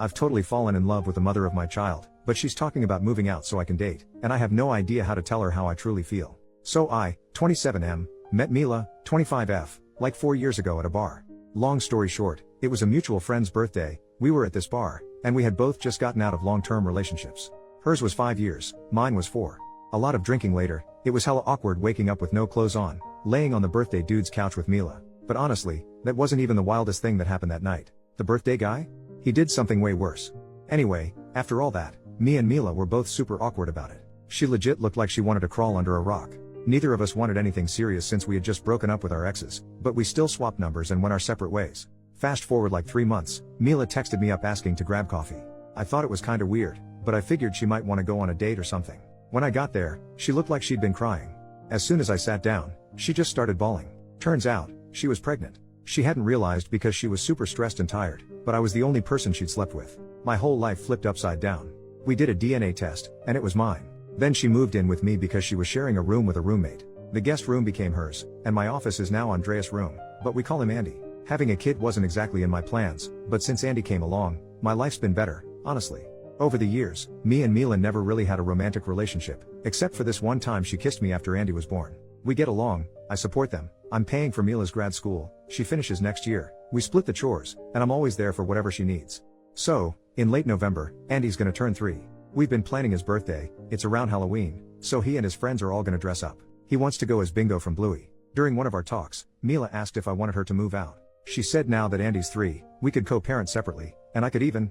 I've totally fallen in love with the mother of my child, but she's talking about moving out so I can date, and I have no idea how to tell her how I truly feel. So I, 27M, met Mila, 25F, like 4 years ago at a bar. Long story short, it was a mutual friend's birthday, we were at this bar, and we had both just gotten out of long-term relationships. Hers was 5 years, mine was 4. A lot of drinking later, it was hella awkward waking up with no clothes on, laying on the birthday dude's couch with Mila. But honestly, that wasn't even the wildest thing that happened that night. The birthday guy? He did something way worse. Anyway, after all that, me and Mila were both super awkward about it. She legit looked like she wanted to crawl under a rock. Neither of us wanted anything serious since we had just broken up with our exes, but we still swapped numbers and went our separate ways. Fast forward like 3 months, Mila texted me up asking to grab coffee. I thought it was kinda weird, but I figured she might want to go on a date or something. When I got there, she looked like she'd been crying. As soon as I sat down, she just started bawling. Turns out, she was pregnant. She hadn't realized because she was super stressed and tired, but I was the only person she'd slept with. My whole life flipped upside down. We did a DNA test, and it was mine. Then she moved in with me because she was sharing a room with a roommate. The guest room became hers, and my office is now Andreas' room, but we call him Andy. Having a kid wasn't exactly in my plans, but since Andy came along, my life's been better, honestly. Over the years, me and Mila never really had a romantic relationship, except for this one time she kissed me after Andy was born. We get along, I support them, I'm paying for Mila's grad school, she finishes next year, we split the chores, and I'm always there for whatever she needs. So, in late November, Andy's gonna turn 3. We've been planning his birthday, it's around Halloween, so he and his friends are all gonna dress up. He wants to go as Bingo from Bluey. During one of our talks, Mila asked if I wanted her to move out. She said now that Andy's 3, we could co-parent separately, and I could even,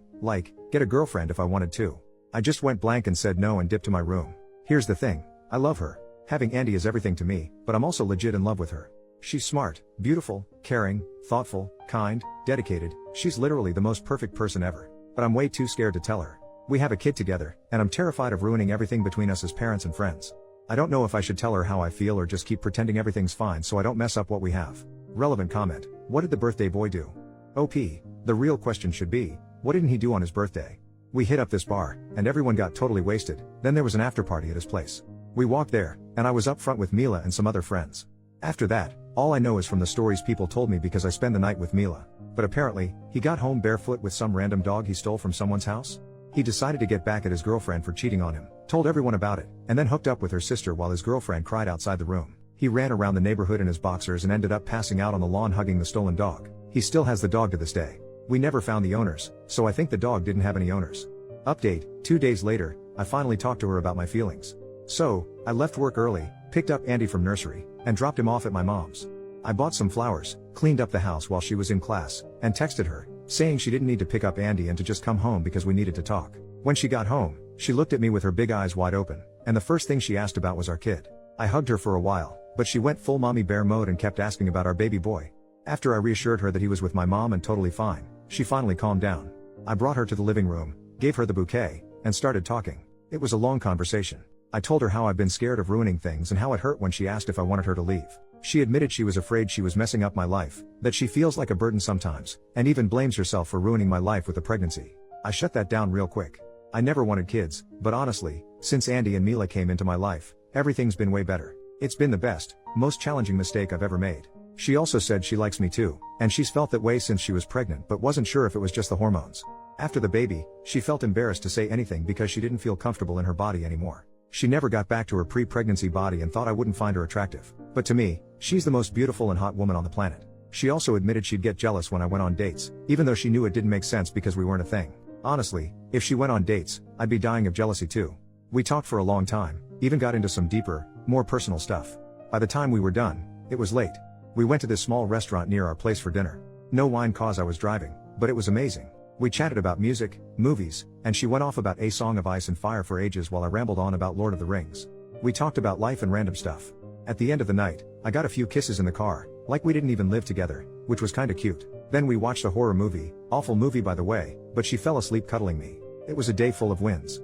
get a girlfriend if I wanted to. I just went blank and said no and dipped to my room. Here's the thing, I love her. Having Andy is everything to me, but I'm also legit in love with her. She's smart, beautiful, caring, thoughtful, kind, dedicated, she's literally the most perfect person ever. But I'm way too scared to tell her. We have a kid together, and I'm terrified of ruining everything between us as parents and friends. I don't know if I should tell her how I feel or just keep pretending everything's fine so I don't mess up what we have. Relevant comment, what did the birthday boy do? OP, the real question should be, what didn't he do on his birthday? We hit up this bar, and everyone got totally wasted, then there was an after party at his place. We walked there, and I was up front with Mila and some other friends. After that, all I know is from the stories people told me because I spent the night with Mila. But apparently, he got home barefoot with some random dog he stole from someone's house. He decided to get back at his girlfriend for cheating on him, told everyone about it, and then hooked up with her sister while his girlfriend cried outside the room. He ran around the neighborhood in his boxers and ended up passing out on the lawn hugging the stolen dog. He still has the dog to this day. We never found the owners, so I think the dog didn't have any owners. Update, 2 days later, I finally talked to her about my feelings. So, I left work early, picked up Andy from nursery, and dropped him off at my mom's. I bought some flowers, cleaned up the house while she was in class, and texted her, saying she didn't need to pick up Andy and to just come home because we needed to talk. When she got home, she looked at me with her big eyes wide open, and the first thing she asked about was our kid. I hugged her for a while, but she went full mommy bear mode and kept asking about our baby boy. After I reassured her that he was with my mom and totally fine, she finally calmed down. I brought her to the living room, gave her the bouquet, and started talking. It was a long conversation. I told her how I've been scared of ruining things and how it hurt when she asked if I wanted her to leave. She admitted she was afraid she was messing up my life, that she feels like a burden sometimes, and even blames herself for ruining my life with the pregnancy. I shut that down real quick. I never wanted kids, but honestly, since Andy and Mila came into my life, everything's been way better. It's been the best, most challenging mistake I've ever made. She also said she likes me too, and she's felt that way since she was pregnant but wasn't sure if it was just the hormones. After the baby, she felt embarrassed to say anything because she didn't feel comfortable in her body anymore. She never got back to her pre-pregnancy body and thought I wouldn't find her attractive. But to me, she's the most beautiful and hot woman on the planet. She also admitted she'd get jealous when I went on dates, even though she knew it didn't make sense because we weren't a thing. Honestly, if she went on dates, I'd be dying of jealousy too. We talked for a long time, even got into some deeper, more personal stuff. By the time we were done, it was late. We went to this small restaurant near our place for dinner. No wine cause I was driving, but it was amazing. We chatted about music, movies, and she went off about A Song of Ice and Fire for ages while I rambled on about Lord of the Rings. We talked about life and random stuff. At the end of the night, I got a few kisses in the car, like we didn't even live together, which was kinda cute. Then we watched a horror movie, awful movie by the way, but she fell asleep cuddling me. It was a day full of wins.